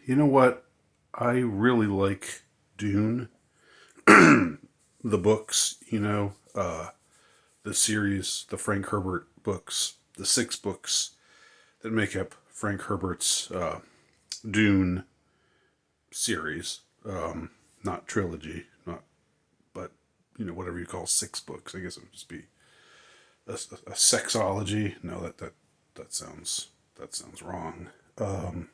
You know what? I really like Dune, the books, the series, the Frank Herbert books, the six books that make up Frank Herbert's Dune series. Not trilogy, not, but, whatever you call six books. I guess it would just be a sexology. No, that sounds wrong. Um,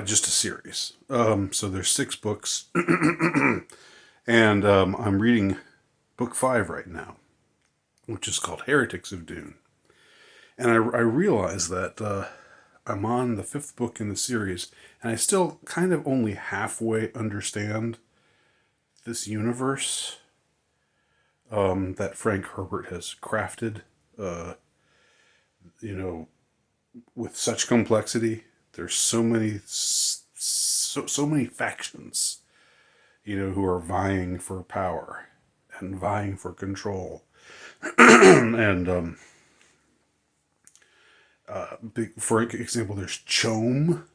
just a series. So there's six books, and I'm reading book five right now, which is called Heretics of Dune. And I realize that I'm on the fifth book in the series, and I still kind of only halfway understand this universe that Frank Herbert has crafted. Uh, you know, with such complexity, there's so many factions, who are vying for power and vying for control. And for example, There's Chom,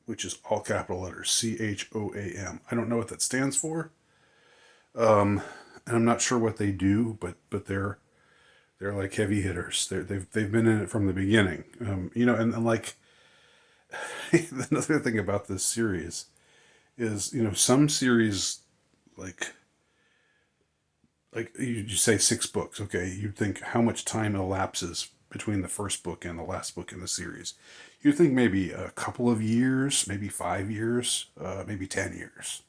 which is all capital letters, CHOAM. I don't know what that stands for, and I'm not sure what they do, but they're like heavy hitters. They've been in it from the beginning. And like another thing about this series is, some series, like you say six books. Okay, you'd think how much time elapses between the first book and the last book in the series. You'd think maybe a couple of years, maybe 5 years, maybe 10 years.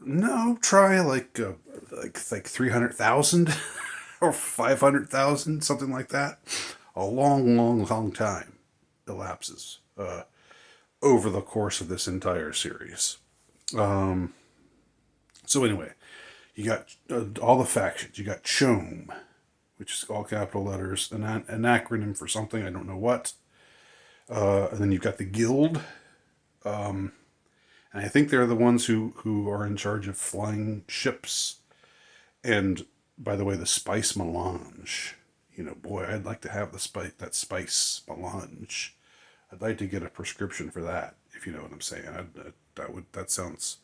No, try like 300,000 or 500,000, something like that. A long, long, long time elapses over the course of this entire series. Um, so anyway, you got all the factions. You got CHOAM, which is all capital letters, an acronym for something, I don't know what. And then you've got the Guild, and I think they're the ones who are in charge of flying ships. And by the way, the spice melange. Boy, I'd like to have that spice melange. I'd like to get a prescription for that, if you know what I'm saying. That sounds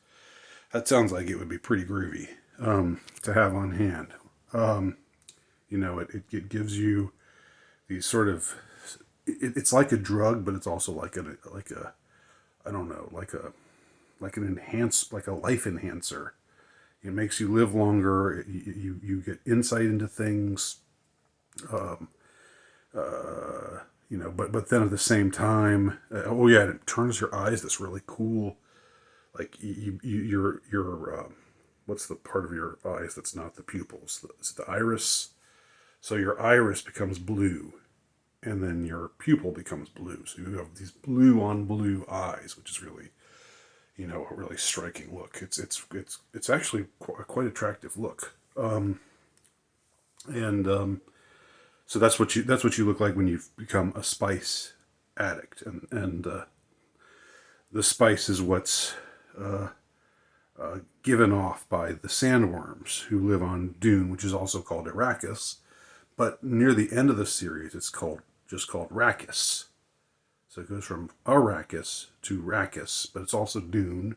like it would be pretty groovy to have on hand. Um, it gives you these sort of, it's like a drug, but it's also like a I don't know, like a life enhancer. It makes you live longer. You get insight into things. Um, but then at the same time, oh yeah, it turns your eyes this really cool. Like what's the part of your eyes that's not the pupils? It's the iris. So your iris becomes blue, and then your pupil becomes blue. So you have these blue on blue eyes, which is really, a really striking look. It's actually a quite attractive look. And So that's what you look like when you've become a spice addict, and the spice is what's uh, given off by the sandworms who live on Dune, which is also called Arrakis. But near the end of the series, it's just called Rakis. So it goes from Arrakis to Rakis, but it's also Dune,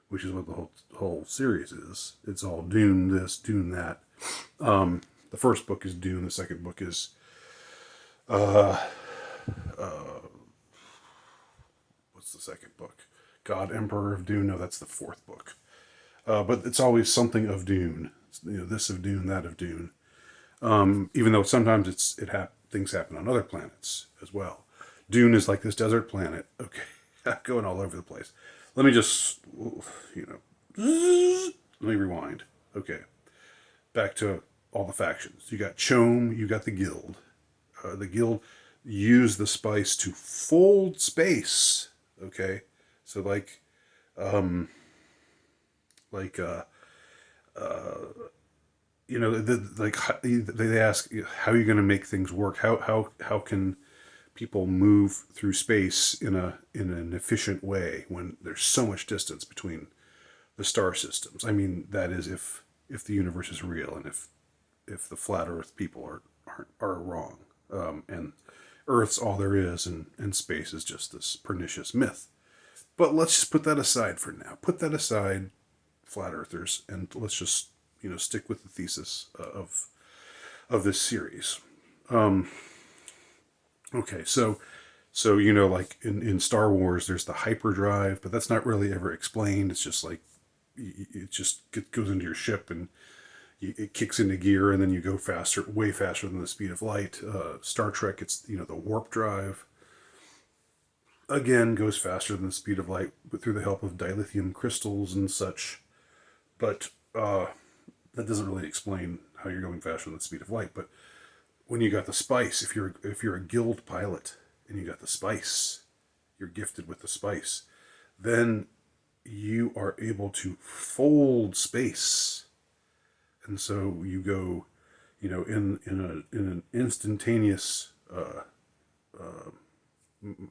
which is what the whole series is. It's all Dune this, Dune that. The first book is Dune. The second book is uh, uh, what's the second book? God, Emperor of Dune. No, that's the fourth book. But it's always something of Dune. This of Dune, that of Dune. Even though sometimes things happen on other planets as well. Dune is like this desert planet. Okay, going all over the place. Let me just, let me rewind. Okay, back to all the factions. You got Chom, you got the Guild. The Guild use the spice to fold space. Okay, so um, like they ask, how are you going to make things work? How can people move through space in an efficient way when there's so much distance between the star systems? I mean, that is if the universe is real, and if the flat Earth people are wrong. And Earth's all there is, and space is just this pernicious myth. But let's just put that aside for now. Put that aside, flat earthers, and let's just stick with the thesis of this series. Okay, so like in Star Wars, there's the hyperdrive, but that's not really ever explained. It's just like it just goes into your ship and it kicks into gear, and then you go faster, way faster than the speed of light. Star Trek, it's the warp drive. Again, goes faster than the speed of light through the help of dilithium crystals and such. But that doesn't really explain how you're going faster than the speed of light. But when you got the spice, if you're a guild pilot and you got the spice, you're gifted with the spice, then you are able to fold space, and so you go, in an instantaneous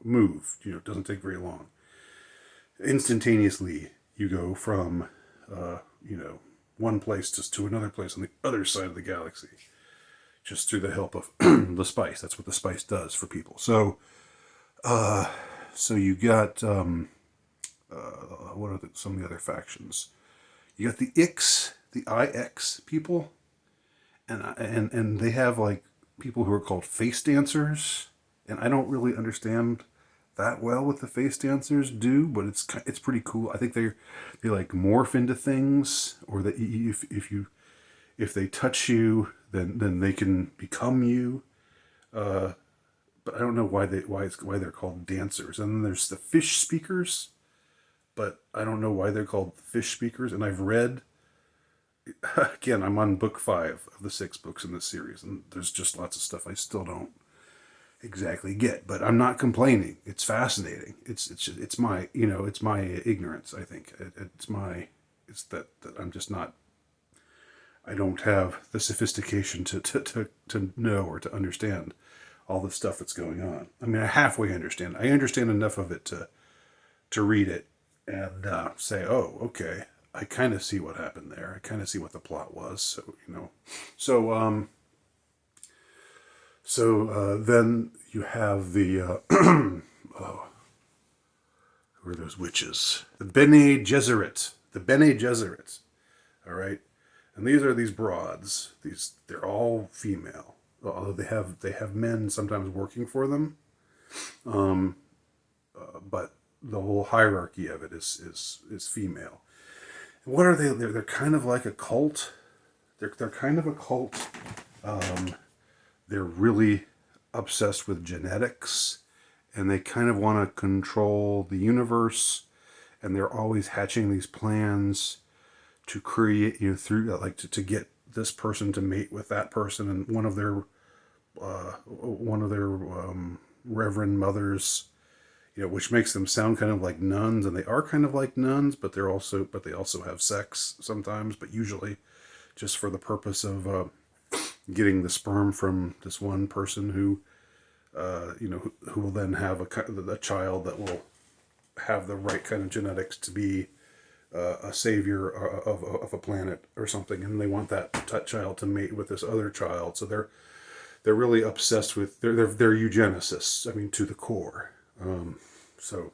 move. It doesn't take very long. Instantaneously, you go from one place to another place on the other side of the galaxy, just through the help of the spice. That's what the spice does for people. So you got what are some of the other factions? You got the the IX people, and they have like people who are called face dancers, and I don't really understand that well what the face dancers do, but it's pretty cool. I think they like morph into things, or that if they touch you, then they can become you. But I don't know why they're called dancers. And then there's the fish speakers, but I don't know why they're called fish speakers. And I've read, again, I'm on book 5 of the 6 books in this series, and there's just lots of stuff I still don't exactly get. But I'm not complaining. It's fascinating. It's my it's my ignorance. I think it's that I'm just not. I don't have the sophistication to know or to understand all the stuff that's going on. I mean, I halfway understand. I understand enough of it to read it and say, oh, okay, I kind of see what happened there. I kind of see what the plot was. So then you have the oh, who are those witches? The Bene Gesserit. The Bene Gesserit. All right, and these are these broads. They're all female, although they have men sometimes working for them. But the whole hierarchy of it is female. What are they? They're kind of like a cult. They're kind of a cult. They're really obsessed with genetics, and they kind of want to control the universe, and they're always hatching these plans to create, through like to get this person to mate with that person, and one of their reverend mothers, which makes them sound kind of like nuns, and they are kind of like nuns, but they also have sex sometimes, but usually just for the purpose of getting the sperm from this one person who will then have a child that will have the right kind of genetics to be a savior of a planet or something, and they want that child to mate with this other child. So they're really obsessed with they're eugenicists. I mean, to the core. So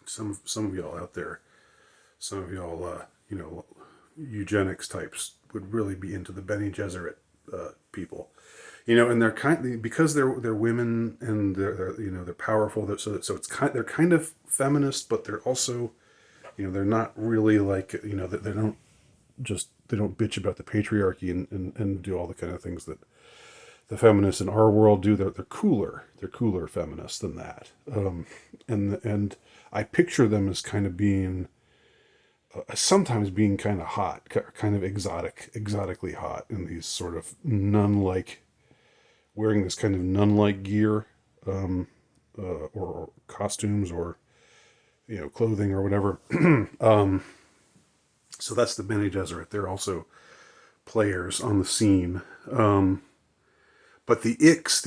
some of y'all out there, some of y'all eugenics types would really be into the Bene Gesserit people, and they're because they're women, and they're powerful. So they're kind of feminist, but they're also, they're not really like, they don't bitch about the patriarchy and do all the kind of things that the feminists in our world do. They're cooler. They're cooler feminists than that. And I picture them as kind of being, sometimes being kind of hot, kind of exotically hot, in these sort of nun-like, wearing this kind of nun-like gear, or costumes, or clothing, or whatever. So that's the Bene Gesserit. They're also players on the scene. But the Ix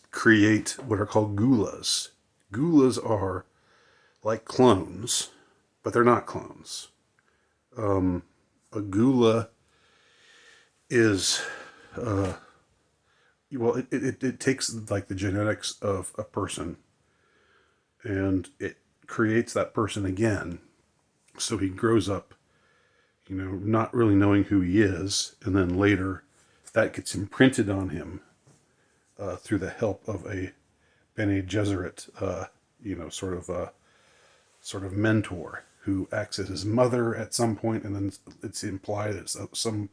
create what are called gulas. Gulas are like clones, but they're not clones. A gula is, well, it takes like the genetics of a person and it creates that person again. So he grows up, not really knowing who he is, and then later that gets imprinted on him through the help of a Bene Gesserit, sort of mentor who acts as his mother at some point, and then it's implied at some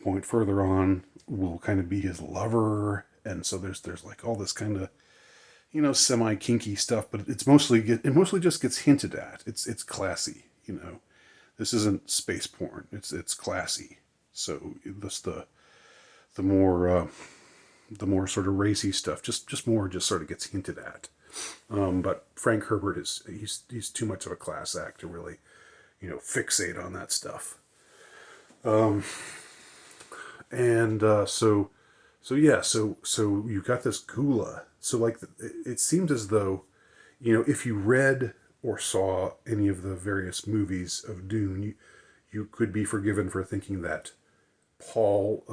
point further on will kind of be his lover, and so there's like all this kind of semi kinky stuff, but it mostly just gets hinted at. It's classy, This isn't space porn. It's classy. So this the more sort of racy stuff just more just sort of gets hinted at. But Frank Herbert he's too much of a class act to really fixate on that stuff. And so you got this gula. So like it seemed as though if you read or saw any of the various movies of Dune, you could be forgiven for thinking that Paul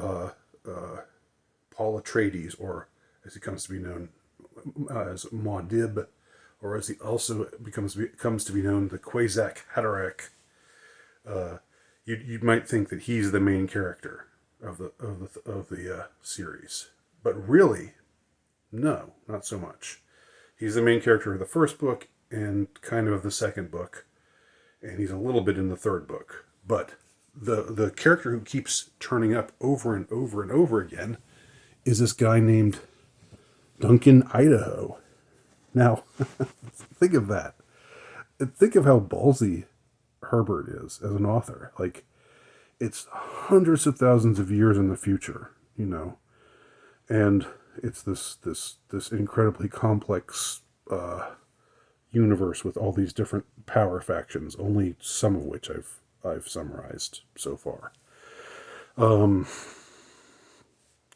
Paul Atreides, or as he comes to be known as Maudib, or as he also comes to be known, the Kwisatz Haderach. You might think that he's the main character of the series, but really, no, not so much. He's the main character of the first book and kind of the second book, and he's a little bit in the third book. But the character who keeps turning up over and over and over again is this guy named Duncan Idaho. Now, think of that. Think of how ballsy Herbert is as an author. Like, it's hundreds of thousands of years in the future, and it's this incredibly complex universe with all these different power factions, only some of which I've summarized so far.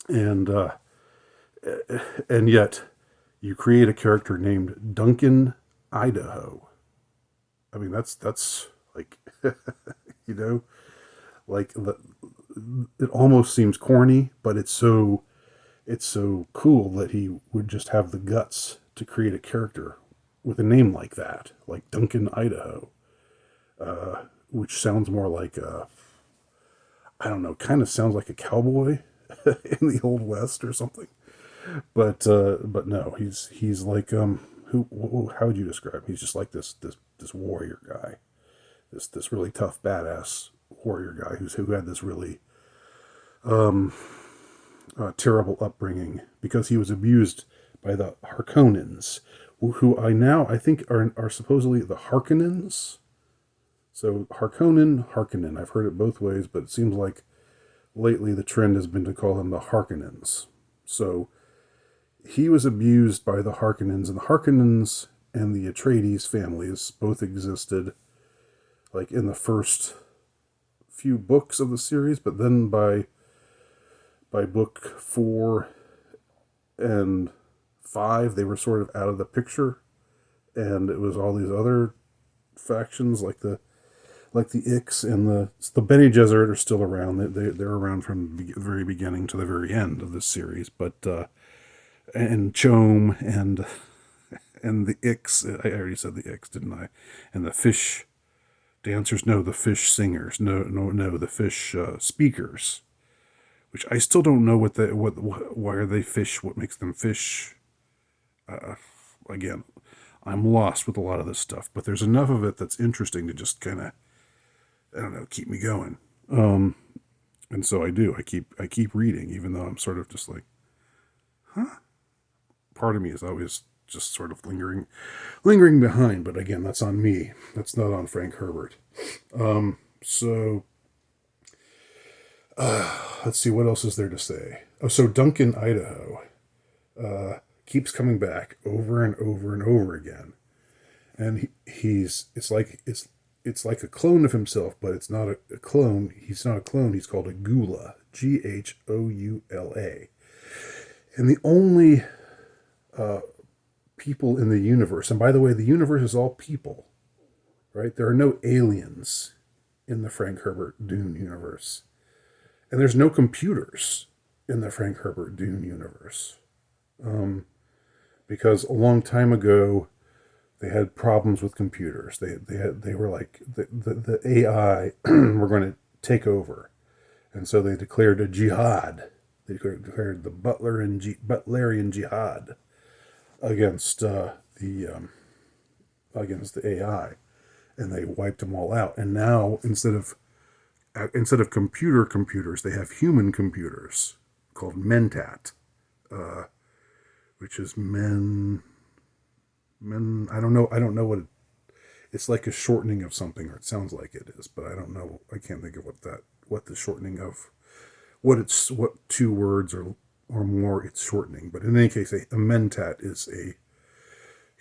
And yet you create a character named Duncan Idaho. I mean, that's like, like it almost seems corny, but it's so cool that he would just have the guts to create a character with a name like that, like Duncan Idaho, which sounds more like I don't know, kind of sounds like a cowboy in the Old West or something. But no, he's like how would you describe him? He's just like this warrior guy, this really tough badass warrior guy who had this really terrible upbringing because he was abused by the Harkonnens, who I think are supposedly the Harkonnens. So Harkonnen. I've heard it both ways, but it seems like lately the trend has been to call them the Harkonnens. So he was abused by the Harkonnens, and the Harkonnens and the Atreides families both existed like in the first few books of the series, but then by book 4 and 5 they were sort of out of the picture, and it was all these other factions like the Ix and the Bene Gesserit are still around. They're around from the very beginning to the very end of this series, but and Chom and the Ix. I already said the Ix, didn't I? And the fish dancers. No, the fish singers. No, the fish speakers. Which I still don't know why are they fish? What makes them fish? Again, I'm lost with a lot of this stuff, but there's enough of it that's interesting to just kind of, I don't know, keep me going. And so I do. I keep reading, even though I'm sort of just like, huh? Part of me is always just sort of lingering behind. But again, that's on me. That's not on Frank Herbert. So let's see, what else is there to say? Oh, so Duncan Idaho keeps coming back over and over and over again, and it's like a clone of himself, but it's not a clone. He's not a clone. He's called a Ghoula, Ghoula, and the only people in the universe. And by the way, the universe is all people, right? There are no aliens in the Frank Herbert Dune universe. And there's no computers. in the Frank Herbert Dune universe. Um, because a long time ago, they had problems with computers. They were like the AI were going to take over, and so they declared a jihad. They declared the Butlerian jihad against against the AI, and they wiped them all out. And now instead of computers, they have human computers called Mentat, uh, which is men. I don't know what it's like, a shortening of something, or it sounds like it is, but I don't know. I can't think of what the shortening of what two words or more it's shortening. But in any case, a mentat is a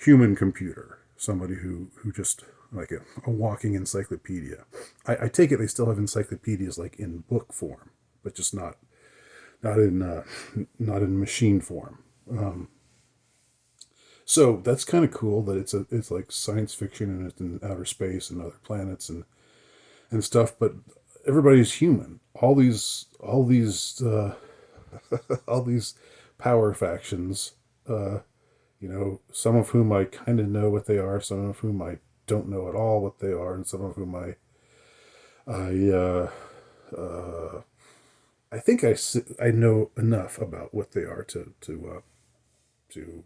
human computer, somebody who just like a walking encyclopedia. I take it they still have encyclopedias like in book form, but just not in not in machine form. Um, so that's kind of cool that it's like science fiction and it's in outer space and other planets and stuff. But everybody's human. All these power factions. Some of whom I kind of know what they are, some of whom I don't know at all what they are, and some of whom I I think I know enough about what they are to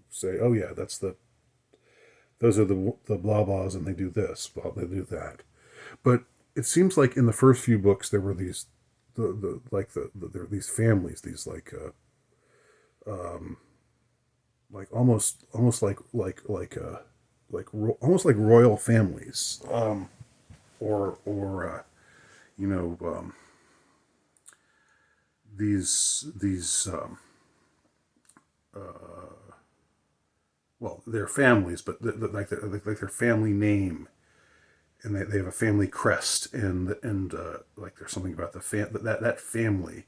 say, oh yeah, those are the blah blahs, and they do this, blah, they do that. But it seems like in the first few books there were these there are these families, these like almost almost like royal families, or you know these well, they're families, but like their family name, and they have a family crest, and like there's something about that family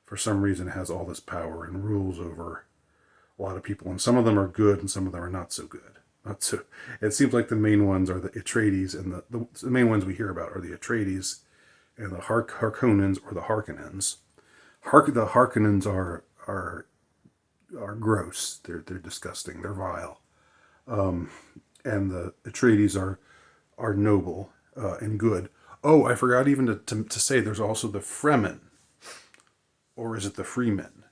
for some reason has all this power and rules over a lot of people, and some of them are good and some of them are not so good. Not so. It seems like the main ones are the Atreides, and the main ones we hear about are the Atreides and the Harkonnens or the Harkonnens. The Harkonnens are gross. They're disgusting. They're vile. And the Atreides are noble and good. Oh, I forgot even to say there's also the Fremen, or is it the Freemen?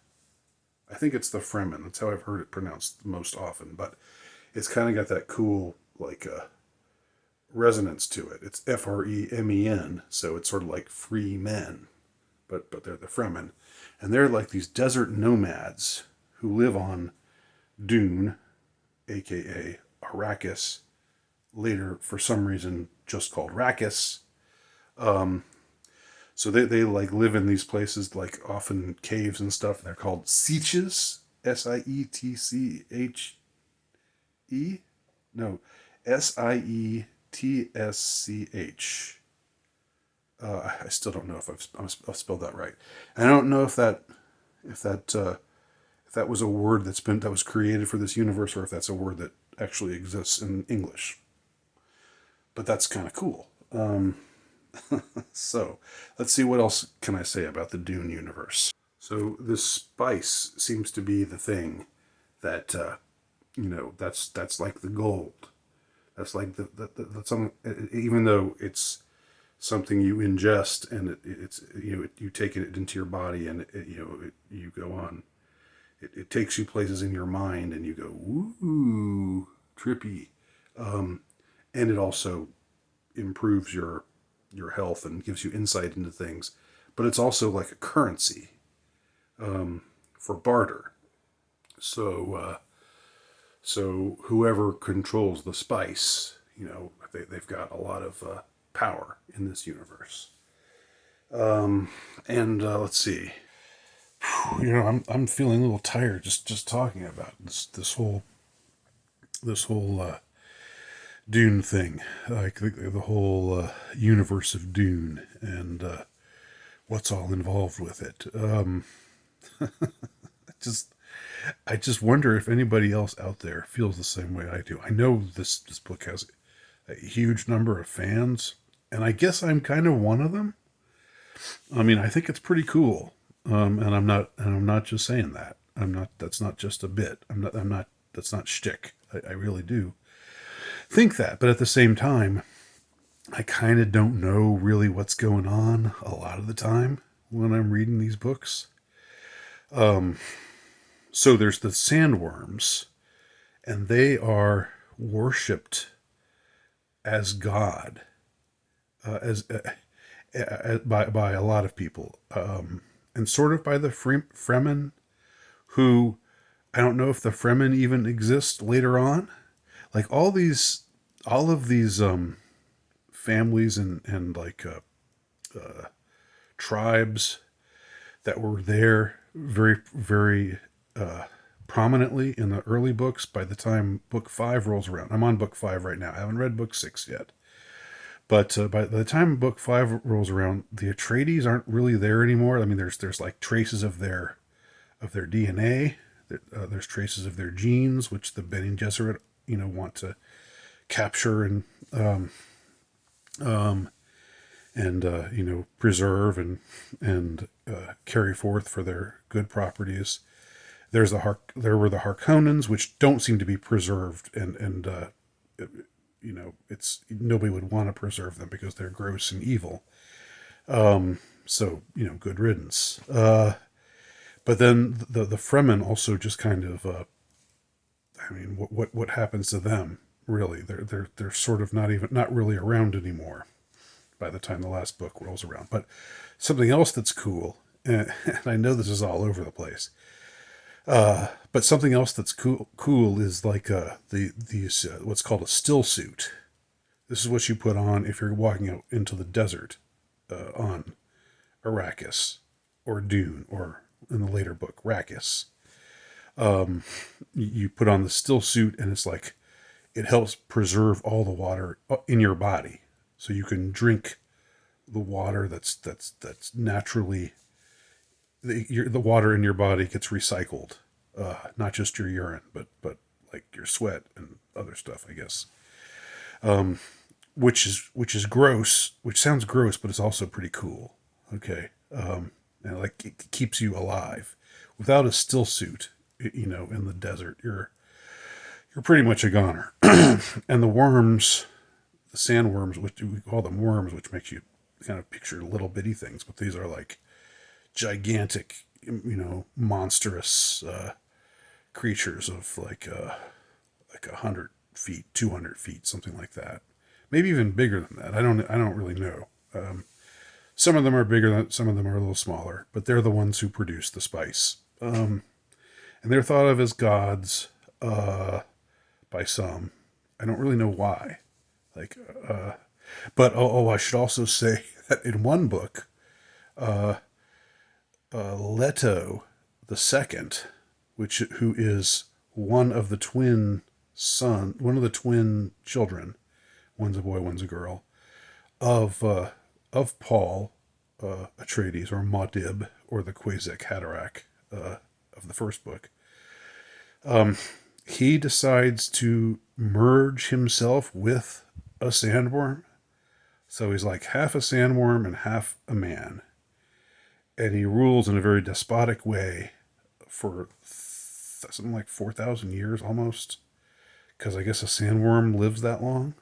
I think it's the Fremen. That's how I've heard it pronounced most often. But it's kind of got that cool resonance to it. It's Fremen, so it's sort of like free men, but they're the Fremen, and they're like these desert nomads who live on Dune, aka Arrakis, later for some reason just called Rakis. Um, so they like live in these places, like often caves and stuff. They're called sieches, Sietche. No, Sietsch. I still don't know if I've spelled that right. And I don't know if that was a word that was created for this universe, or if that's a word that actually exists in English. But that's kind of cool. So let's see, what else can I say about the Dune universe. So this spice seems to be the thing that that's like the gold. That's like the some, even though it's something you ingest, and it's you take it into your body, and you go on. It takes you places in your mind, and you go, ooh, trippy. And it also improves your health and gives you insight into things. But it's also like a currency for barter. So so whoever controls the spice, they've got a lot of power in this universe. And let's see. I'm feeling a little tired just talking about this whole Dune thing, like the whole universe of Dune, and what's all involved with it. Just I just wonder if anybody else out there feels the same way I do. I know this book has a huge number of fans, and I guess I'm kind of one of them. I mean, I think it's pretty cool. And I'm not just saying that. I'm not. That's not just a bit. I'm not. That's not shtick. I really do think that, but at the same time, I kind of don't know really what's going on a lot of the time when I'm reading these books. So there's the sandworms, and they are worshipped as God, as by a lot of people, and sort of by the Fremen, who I don't know if the Fremen even exist later on. Like all of these families and like tribes that were there very prominently in the early books. By the time book 5 rolls around, I'm on book 5 right now. I haven't read book 6 yet. But by the time book 5 rolls around, the Atreides aren't really there anymore. I mean, there's like traces of their DNA. There's traces of their genes, which the Bene Gesserit, want to capture and preserve and carry forth for their good properties. There were the Harkonnens, which don't seem to be preserved, and it's nobody would want to preserve them because they're gross and evil. So good riddance. But then the Fremen also just kind of, what happens to them? Really, they're sort of not really around anymore by the time the last book rolls around. But something else that's cool, and I know this is all over the place, but something else that's cool is like these what's called a still suit. This is what you put on if you're walking out into the desert on Arrakis or Dune, or in the later book Rakis. You put on the still suit, and it's like it helps preserve all the water in your body, so you can drink the water that's naturally the water in your body gets recycled, not just your urine, but like your sweat and other stuff, I guess. Which is gross, which sounds gross, but it's also pretty cool. Okay, and like it keeps you alive. Without a still suit, in the desert, you're pretty much a goner. And the worms, the sandworms, which we call them worms, which makes you kind of picture little bitty things, but these are like gigantic, monstrous creatures of like 100 feet, 200 feet, something like that. Maybe even bigger than that. I don't really know. Some of them are bigger than, some of them are a little smaller, but they're the ones who produce the spice. And they're thought of as gods by some. I don't really know why. Like, but I should also say that in one book, Leto the second, who is one of the twin children, one's a boy, one's a girl, of Paul Atreides, or Maudib, or the Kwisatz Haderach of the first book. He decides to merge himself with a sandworm. So he's like half a sandworm and half a man. And he rules in a very despotic way for something like 4,000 years almost. Because I guess a sandworm lives that long.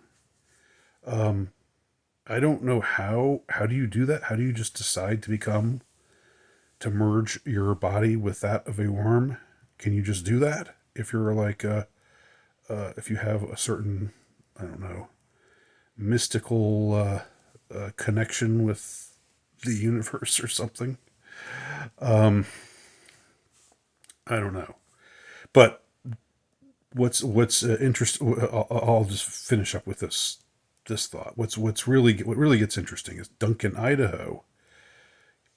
I don't know how do you do that? How do you just decide to merge your body with that of a worm? Can you just do that? If you're like, if you have a certain, I don't know, mystical connection with the universe or something. I don't know. But what's interesting? I'll just finish up with this thought. What really gets interesting is Duncan Idaho.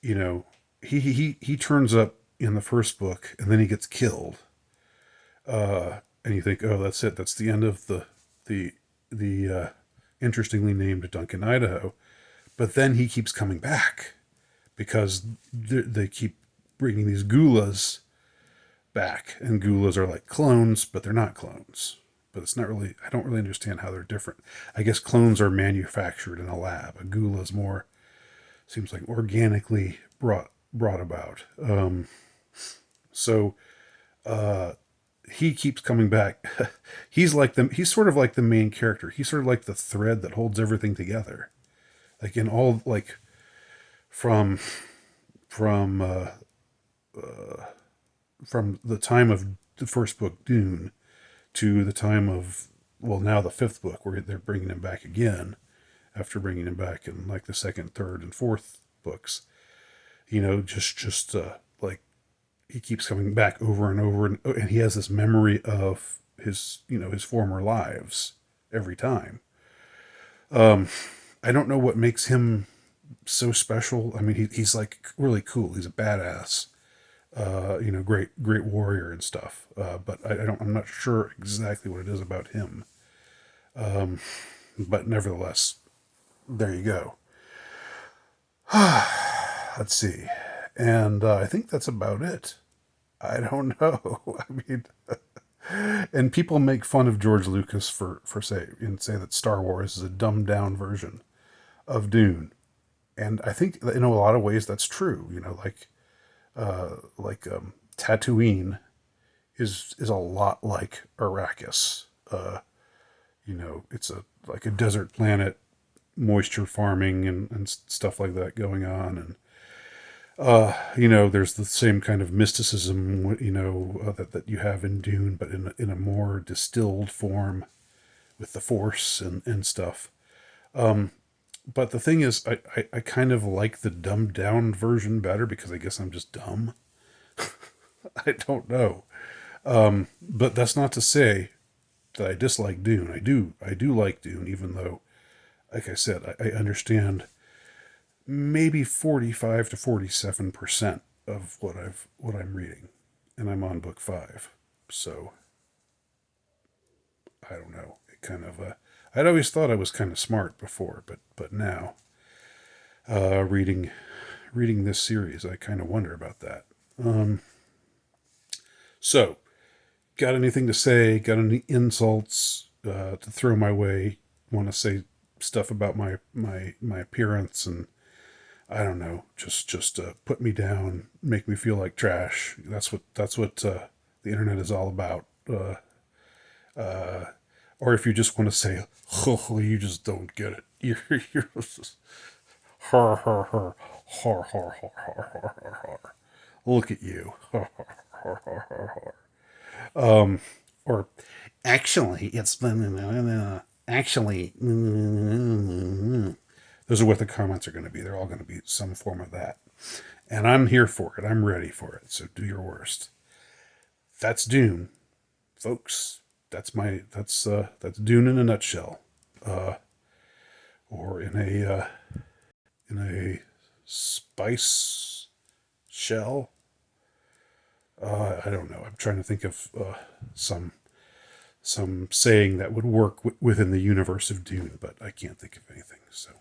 He turns up in the first book, and then he gets killed. And you think, oh, that's it. That's the end of the interestingly named Duncan Idaho. But then he keeps coming back because they keep bringing these gulas back, and gulas are like clones, but they're not clones. But it's not really. I don't really understand how they're different. I guess clones are manufactured in a lab. A gula is more, seems like, organically brought brought about. So he keeps coming back. He's sort of like the main character. He's sort of like the thread that holds everything together. Like in all, like from from uh, from the time of the first book, Dune, to the time of, well, now the fifth book, where they're bringing him back again after bringing him back in like the second, third, and fourth books. Like he keeps coming back over and over, and he has this memory of his former lives every time. I don't know what makes him so special. I mean, he's like really cool. He's a badass. Great warrior and stuff. But I'm not sure exactly what it is about him. But nevertheless, there you go. Let's see. And I think that's about it. I don't know. I mean, and people make fun of George Lucas for say that Star Wars is a dumbed down version of Dune, and I think in a lot of ways that's true. Tatooine is a lot like Arrakis. It's like a desert planet, moisture farming and stuff like that going on, and there's the same kind of mysticism, that you have in Dune, but in a more distilled form with the Force and stuff. But the thing is, I kind of like the dumbed down version better because I guess I'm just dumb. I don't know. But that's not to say that I dislike Dune. I do like Dune, even though, like I said, I understand maybe 45 to 47% of what I'm reading, and I'm on book 5. So I don't know. It kind of I'd always thought I was kind of smart before, but now reading this series, I kind of wonder about that. So, got anything to say? Got any insults to throw my way? Want to say stuff about my appearance, and I don't know, just put me down, make me feel like trash. That's what the internet is all about. Or if you just want to say, "Oh, you just don't get it." You're just har har har har har har har har har. Look at you. Har har har har har har. Or actually, it's actually. Those are what the comments are going to be. They're all going to be some form of that. And I'm here for it. I'm ready for it. So do your worst. That's Dune, folks. That's Dune in a nutshell. Or in a spice shell. I don't know. I'm trying to think of some saying that would work within the universe of Dune, but I can't think of anything. So